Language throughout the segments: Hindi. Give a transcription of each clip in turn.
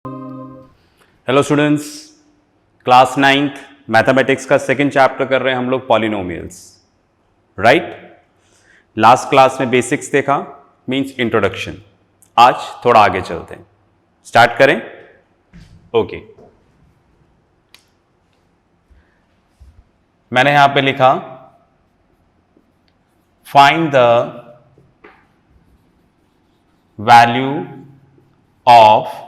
Hello students, class 9th mathematics का सेकंड चैप्टर कर रहे हैं हम लोग पॉलिनोमियल्स, राइट। लास्ट क्लास में बेसिक्स देखा, मींस इंट्रोडक्शन। आज थोड़ा आगे चलते हैं, स्टार्ट करें। ओके, मैंने यहां पे लिखा find the value of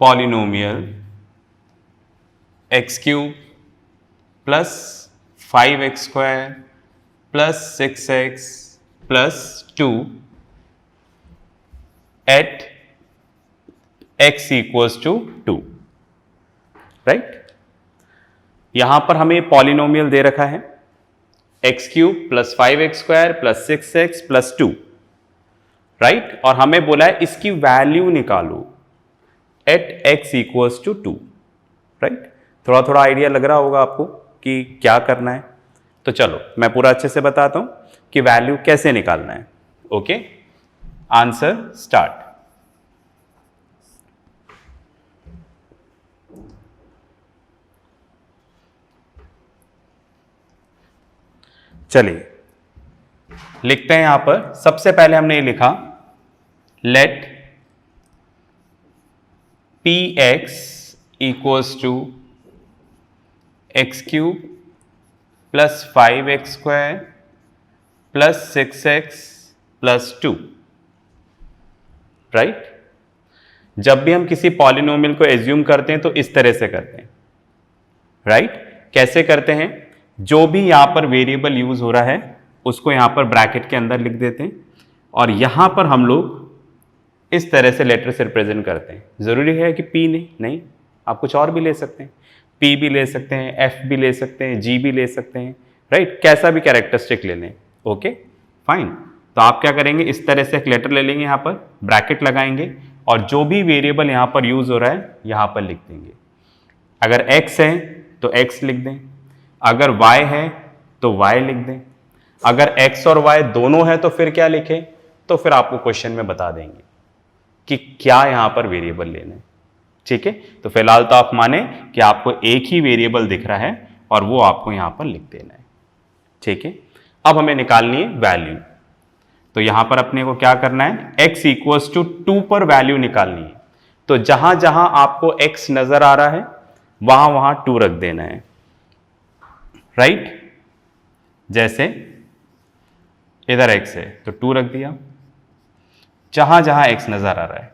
polynomial x cube plus 5x square plus 6x plus 2 at x equals to 2, right. यहां पर हमें पॉलिनोमियल दे रखा है x cube plus 5x square plus 6x plus 2, right. और हमें बोला है इसकी वैल्यू निकालो at x equals to 2, right. थोड़ा थोड़ा आइडिया लग रहा होगा आपको कि क्या करना है। तो चलो मैं पूरा अच्छे से बताता हूं कि वैल्यू कैसे निकालना है। Okay, answer start. चलिए लिखते हैं। यहां पर सबसे पहले हमने ये लिखा late px equals to x cube plus 5x square plus 6x plus 2, right. जब भी हम किसी पॉलिनोमियल को एज्यूम करते हैं तो इस तरह से करते हैं, राइट। कैसे करते हैं? जो भी यहां पर वेरिएबल यूज हो रहा है उसको यहां पर ब्रैकेट के अंदर लिख देते हैं और यहां पर हम लोग इस तरह से लेटर से रिप्रेजेंट करते हैं। जरूरी है कि P नहीं, आप कुछ और भी ले सकते हैं। P भी ले सकते हैं, F भी ले सकते हैं, G भी ले सकते हैं, राइट। कैसा भी कैरेक्टरिस्टिक ले लें। Okay fine. तो आप क्या करेंगे, इस तरह से एक लेटर ले लेंगे, यहाँ पर ब्रैकेट लगाएंगे और जो भी वेरिएबल यहाँ पर यूज हो रहा है यहाँ पर लिख देंगे। अगर x है तो x लिख दें, अगर y है तो y लिख दें, अगर x और y दोनों है तो फिर क्या लिखें, तो फिर आपको क्वेश्चन में बता देंगे कि क्या यहां पर वेरिएबल लेना है, ठीक है। तो फिलहाल तो आप माने कि आपको एक ही वेरिएबल दिख रहा है और वो आपको यहां पर लिख देना है, ठीक है। अब हमें निकालनी है वैल्यू। तो यहां पर अपने को क्या करना है, x इक्वल्स टू 2 पर वैल्यू निकालनी है। तो जहां जहां आपको x नजर आ रहा है वहां वहां 2 रख देना है, राइट। जैसे इधर x है तो 2 रख दिया, जहां जहां x नजर आ रहा है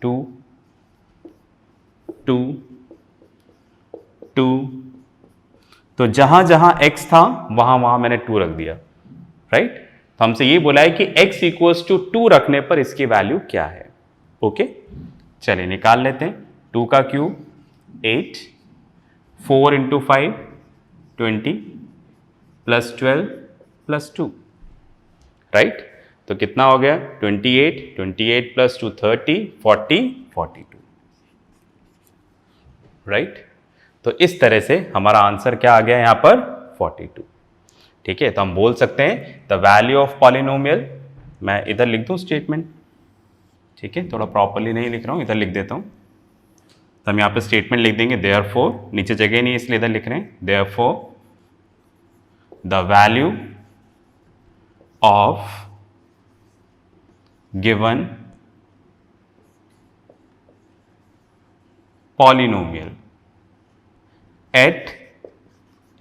2 2 2, तो जहां जहां x था वहां वहां मैंने 2 रख दिया, राइट। तो हमसे ये बोला है कि x इक्वल्स टू 2 रखने पर इसकी वैल्यू क्या है। ओके चलिए निकाल लेते हैं। 2 का cube 8, 4 into 5 20 plus 12 plus 2, right. तो कितना हो गया 28, 28 प्लस 2 30, 40, 42, राइट। तो इस तरह से हमारा आंसर क्या आ गया यहां पर 42, ठीक है। तो हम बोल सकते हैं द वैल्यू ऑफ पॉलिनोमियल, मैं इधर लिख दूं स्टेटमेंट, ठीक है। थोड़ा प्रॉपरली नहीं लिख रहा हूं, इधर लिख देता हूं। तो हम यहां पर स्टेटमेंट लिख देंगे देयरफॉर, नीचे जगह नहीं इसलिए इधर लिख रहे हैं therefore the value of given polynomial at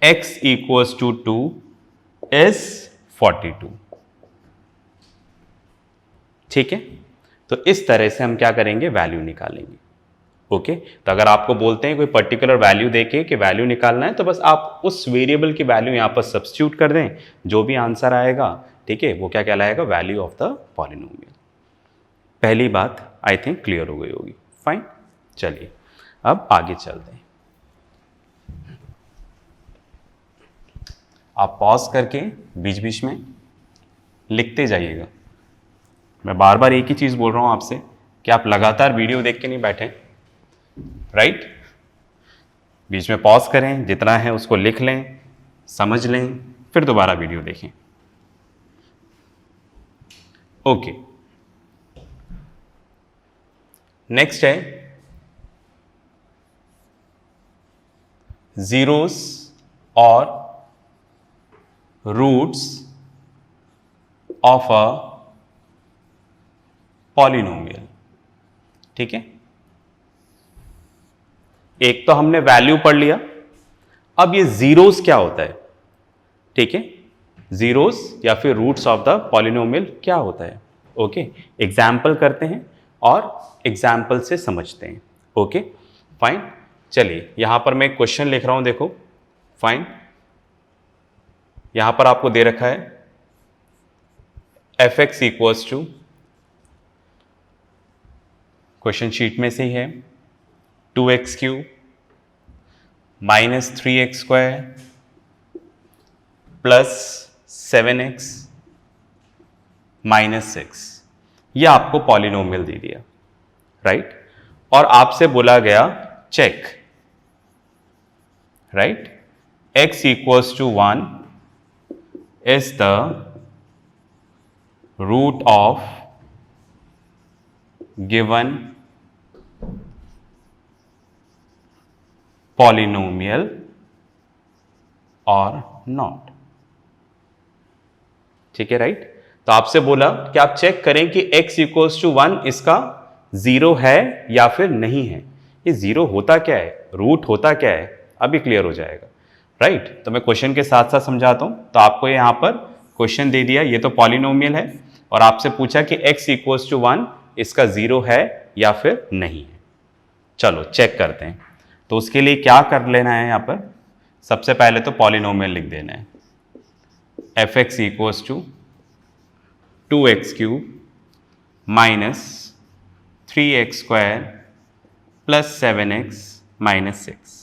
x equals to 2 is 42, ठीक है। तो इस तरह से हम क्या करेंगे, वैल्यू निकालेंगे। ओके तो अगर आपको बोलते हैं कोई पर्टिकुलर वैल्यू देके कि वैल्यू निकालना है तो बस आप उस वेरिएबल की वैल्यू यहां पर सब्स्टिट्यूट कर दें, जो भी आंसर आएगा, ठीक है, वो क्या कहलाएगा, वैल्यू ऑफ द पॉलिनोमियल। पहली बात आई थिंक क्लियर हो गई होगी। फाइन, चलिए अब आगे चलते हैं। आप पॉज करके बीच बीच में लिखते जाइएगा। मैं बार बार एक ही चीज बोल रहा हूं आपसे कि आप लगातार वीडियो देख के नहीं बैठे, राइट। बीच में पॉज करें, जितना है उसको लिख लें, समझ लें, फिर दोबारा वीडियो देखें। ओके नेक्स्ट है जीरोस और रूट्स ऑफ अ पॉलिनोमियल। ठीक है, एक तो हमने वैल्यू पढ़ लिया, अब ये जीरोस क्या होता है। ठीक है, जीरोस या फिर रूट्स ऑफ द पॉलिनोमियल क्या होता है। ओके, एग्जाम्पल करते हैं और एग्जाम्पल से समझते हैं। ओके फाइन, चलिए यहां पर मैं एक क्वेश्चन लिख रहा हूं, देखो। फाइन, यहां पर आपको दे रखा है f x equals to, question sheet में से ही है, 2x³ minus 3x² plus 7x minus 6। यह आपको पॉलिनोमियल दे दिया, राइट। और आपसे बोला गया check, right, x equals to 1 is the root of given polynomial और नॉट। ठीक है, राइट। तो आपसे बोला कि आप चेक करें कि x इक्वल्स टू 1 इसका जीरो है या फिर नहीं है। ये जीरो होता क्या है, रूट होता क्या है, अभी क्लियर हो जाएगा, राइट। तो मैं क्वेश्चन के साथ साथ समझाता हूं। तो आपको यहां पर क्वेश्चन दे दिया, ये तो पॉलिनोमियल है और आपसे पूछा कि x इक्वल्स टू 1 इसका जीरो है या फिर नहीं है। चलो चेक करते हैं। तो उसके लिए क्या कर लेना है, यहां पर सबसे पहले तो पॉलिनोमियल लिख देना है। F x equals to 2x³ minus 3x² plus 7x minus 6,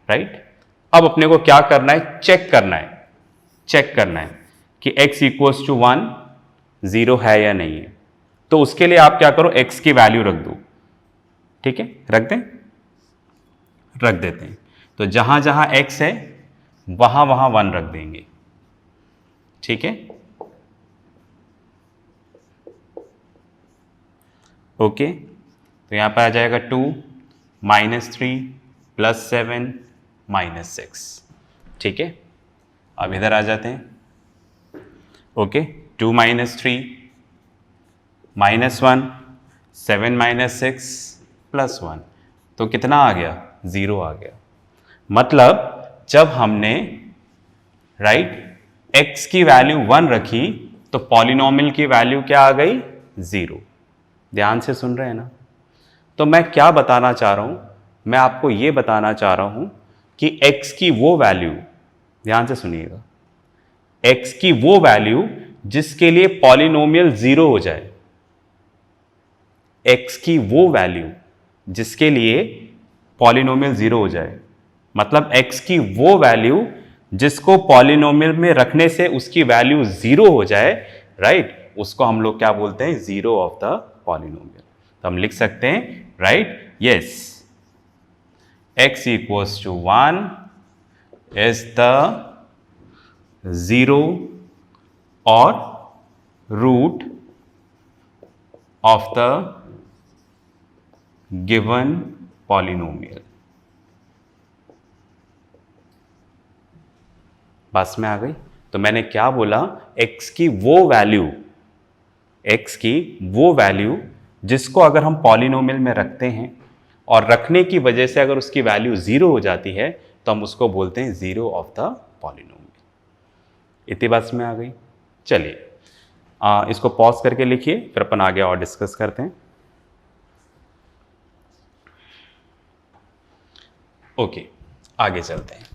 right. अब अपने को क्या करना है, चेक करना है, चेक करना है कि x इक्वल्स टू 1 जीरो है या नहीं है। तो उसके लिए आप क्या करो, x की वैल्यू रख दो। ठीक है, रख दें, रख देते हैं। तो जहां जहां x है वहां वहां 1 रख देंगे। ठीक है, ओके। तो यहां पर आ जाएगा 2 माइनस 3 प्लस 7 माइनस 6। ठीक है, अब इधर आ जाते हैं। Okay, 2 minus 3 minus 1, 7 minus 6 plus 1, तो कितना आ गया, 0 आ गया। मतलब जब हमने, राइट, x की वैल्यू 1 रखी तो पॉलिनोमियल की वैल्यू क्या आ गई, 0। ध्यान से सुन रहे हैं ना। तो मैं क्या बताना चाह रहा हूं, मैं आपको यह बताना चाह रहा हूं कि x की वो वैल्यू, ध्यान से सुनिएगा, x की वो वैल्यू जिसके लिए पॉलिनोमियल 0 हो जाए, x की वो वैल्यू जिसके लिए पॉलिनोमियल 0 हो जाए, मतलब x की वो वैल्यू जिसको पॉलिनोमियल में रखने से उसकी वैल्यू 0 हो जाए, राइट, उसको हम लोग क्या बोलते हैं, जीरो ऑफ द पॉलिनोमियल। तो हम लिख सकते हैं, right, yes, x equals to 1 is the zero और root of the given polynomial. बस में आ गई। तो मैंने क्या बोला, x की वो वैल्यू, x की वो वैल्यू जिसको अगर हम पॉलिनोमियल में रखते हैं और रखने की वजह से अगर उसकी वैल्यू 0 हो जाती है तो हम उसको बोलते हैं जीरो ऑफ द पॉलिनोमियल। इतनी बात में आ गई। चलिए इसको पॉज करके लिखिए, फिर अपन आगे और डिस्कस करते हैं। ओके, आगे चलते हैं।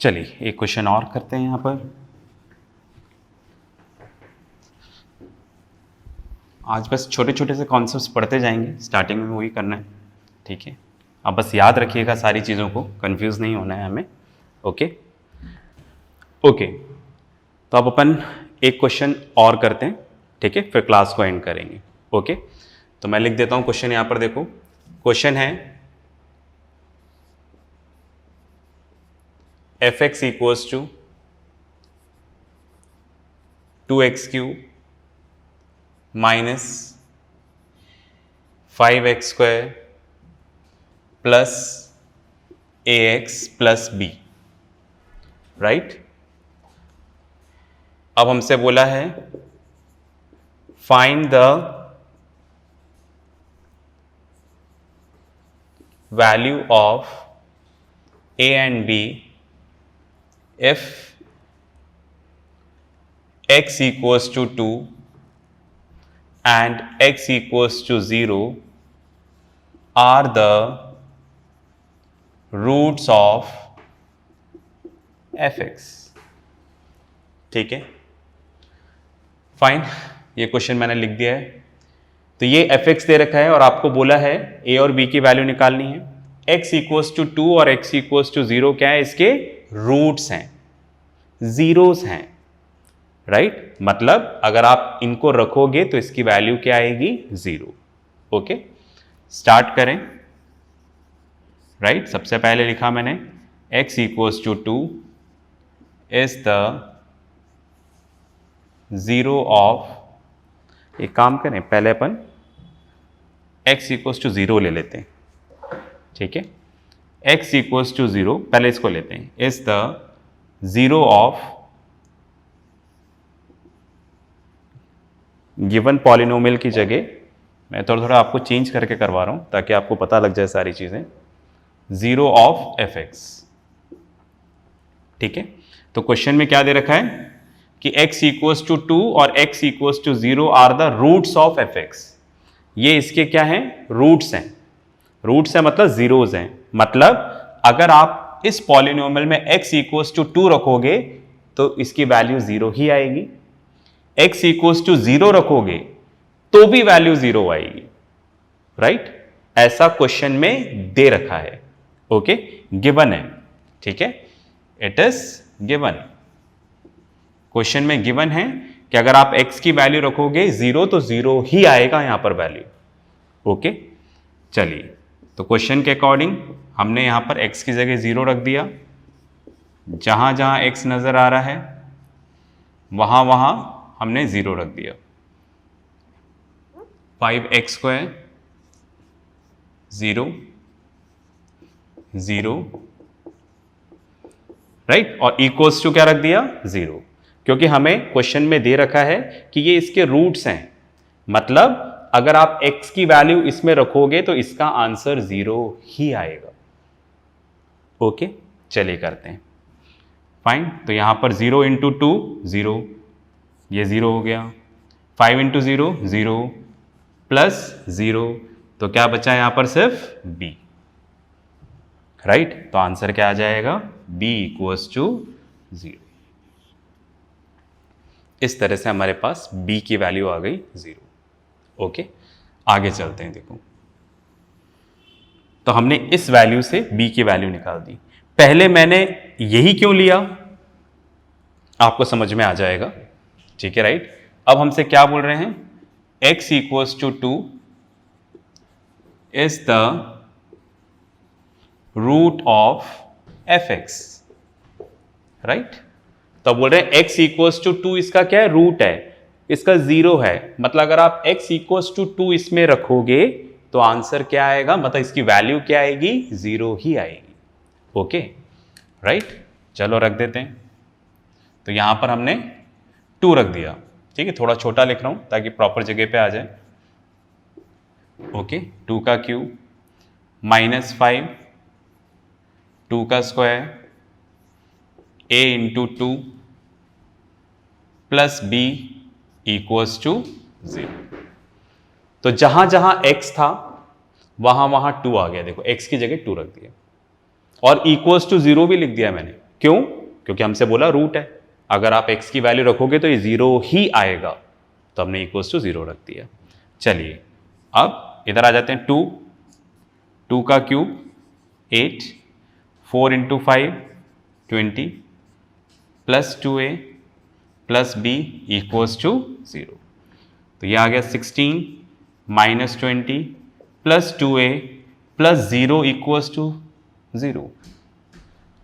चलिए एक क्वेश्चन और करते हैं यहां पर। आज बस छोटे छोटे से कॉन्सेप्ट्स पढ़ते जाएंगे, स्टार्टिंग में वही करना है। ठीक है, आप बस याद रखिएगा सारी चीज़ों को, कंफ्यूज नहीं होना है हमें। ओके ओके, तो अब अपन एक क्वेश्चन और करते हैं, ठीक है, फिर क्लास को एंड करेंगे। ओके, तो मैं लिख देता हूं क्वेश्चन यहां पर। देखो क्वेश्चन है f x equals to 2x³ minus 5x² plus ax plus b, right. अब हमसे बोला है find the value of a and b if x equals to 2 and x equals to 0 are the roots of fx। ठीक है, फाइन, ये क्वेश्चन मैंने लिख दिया है। तो ये fx दे रखा है और आपको बोला है a और b की वैल्यू निकालनी है। x इक्वल्स टू 2 और x इक्वल्स टू 0 क्या है, इसके रूट्स हैं, जीरोस हैं, राइट। मतलब अगर आप इनको रखोगे तो इसकी वैल्यू क्या आएगी, 0। ओके, स्टार्ट करें, राइट। सबसे पहले लिखा मैंने x equals to 2 is the 0 of, एक काम करें पहले अपन x इक्वल्स टू 0 ले लेते हैं, ठीक है। x इक्वल्स टू 0 पहले इसको लेते हैं, is the 0 of given polynomial की जगह मैं थोड़ा थोड़ा आपको चेंज करके करवा रहा हूं ताकि आपको पता लग जाए सारी चीजें। 0 ऑफ fx, ठीक है। तो क्वेश्चन में क्या दे रखा है कि x इक्वल्स टू 2 और x equals to 0 are the roots of fx। ये इसके क्या हैं, रूट्स हैं। रूट्स है मतलब जीरोज हैं। मतलब अगर आप इस पॉलिनोमियल में x इक्वल्स टू 2 रखोगे तो इसकी वैल्यू 0 ही आएगी, x इक्वल्स टू 0 रखोगे तो भी वैल्यू 0 आएगी, राइट। ऐसा क्वेश्चन में दे रखा है, ओके, गिवन है, ठीक है, इट इज गिवन। क्वेश्चन में गिवन है कि अगर आप x की वैल्यू रखोगे 0 तो 0 ही आएगा यहां पर वैल्यू, ओके। चलिए, तो क्वेश्चन के अकॉर्डिंग हमने यहां पर x की जगह 0 रख दिया, जहां जहां x नजर आ रहा है वहां वहां हमने 0 रख दिया। 5x² 0 0, राइट, और इक्वल्स टू क्या रख दिया, 0, क्योंकि हमें क्वेश्चन में दे रखा है कि ये इसके रूट्स हैं। मतलब अगर आप x की वैल्यू इसमें रखोगे तो इसका आंसर 0 ही आएगा, ओके। चलिए करते हैं, फाइन। तो यहां पर 0 इंटू 2 0, ये 0 हो गया। 5 इंटू 0 0 प्लस 0, तो क्या बचा यहां पर, सिर्फ b, राइट। तो आंसर क्या आ जाएगा, b इक्वल्स टू 0। इस तरह से हमारे पास b की वैल्यू आ गई 0, ओके। आगे चलते हैं, देखो, तो हमने इस वैल्यू से b की वैल्यू निकाल दी। पहले मैंने यही क्यों लिया आपको समझ में आ जाएगा, ठीक है, राइट। अब हमसे क्या बोल रहे हैं, x equals to 2 is the root of fx, right. तो बोल रहे हैं x इक्वल्स टू 2 इसका क्या है, रूट है, इसका 0 है। मतलब अगर आप x इक्वल्स टू 2 इसमें रखोगे तो आंसर क्या आएगा, मतलब इसकी वैल्यू क्या आएगी, 0 ही आएगी, ओके, राइट। चलो रख देते हैं। तो यहां पर हमने 2 रख दिया, ठीक है, थोड़ा छोटा लिख रहा हूं ताकि प्रॉपर जगह पे आ जाए, ओके। 2 का क्यूब माइनस 5, 2 का square, a into 2 plus b equals to 0। तो जहां जहां x था वहां वहां 2 आ गया, देखो x की जगह 2 रख दिया और इक्वल्स टू 0 भी लिख दिया मैंने, क्यों, क्योंकि हमसे बोला रूट है, अगर आप x की वैल्यू रखोगे तो ये 0 ही आएगा, तो हमने इक्वल्स टू 0 रख दिया। चलिए अब इधर आ जाते हैं, 2 का cube 8, 4 into 5 20 plus 2a plus b equals to 0। तो ये आ गया 16 minus 20 plus 2a plus 0 equals to 0।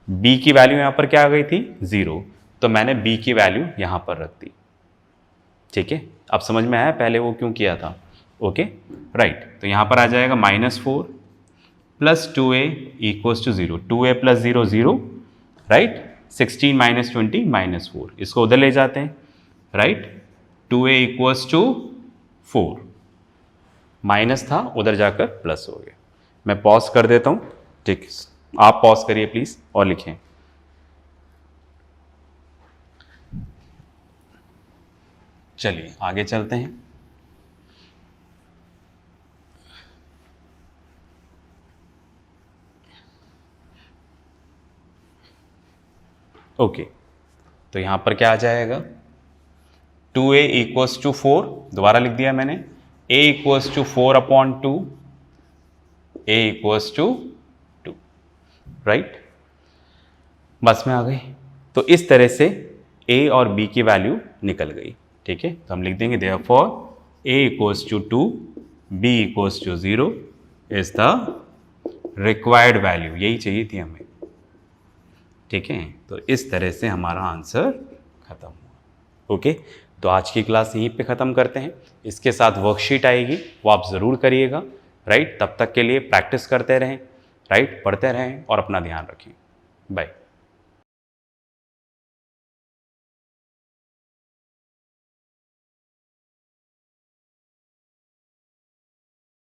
b की वैल्यू यहां पर क्या आ गई थी, 0, तो मैंने b की वैल्यू यहां पर रख दी, ठीक है, अब समझ में आया पहले वो क्यों किया था। ओके राइट, तो यहाँ पर आ जाएगा -4 plus 2a equals to 0, 2a plus 0 0, right. 16 minus 20 -4, इसको उधर ले जाते हैं, right. 2a equals to 4, minus था उधर जाकर प्लस हो गया। मैं पॉज कर देता हूँ, ठीक, आप पॉज करिए प्लीज और लिखें। चलिए आगे चलते हैं। ओके तो यहां पर क्या आ जाएगा, 2a इक्वल्स टू 4, दोबारा लिख दिया मैंने, a equals to 4/2, a equals to 2, right. बस में आ गई। तो इस तरह से a और b की वैल्यू निकल गई, ठीक है। तो हम लिख देंगे therefore a equals to 2, b equals to 0 is the required value, यही चाहिए थी हमें, ठीक है। तो इस तरह से हमारा आंसर खत्म हुआ। ओके, तो आज की क्लास यहीं पे ख़त्म करते हैं। इसके साथ वर्कशीट आएगी, वो आप ज़रूर करिएगा, राइट। तब तक के लिए प्रैक्टिस करते रहें, राइट, पढ़ते रहें और अपना ध्यान रखें। बाय।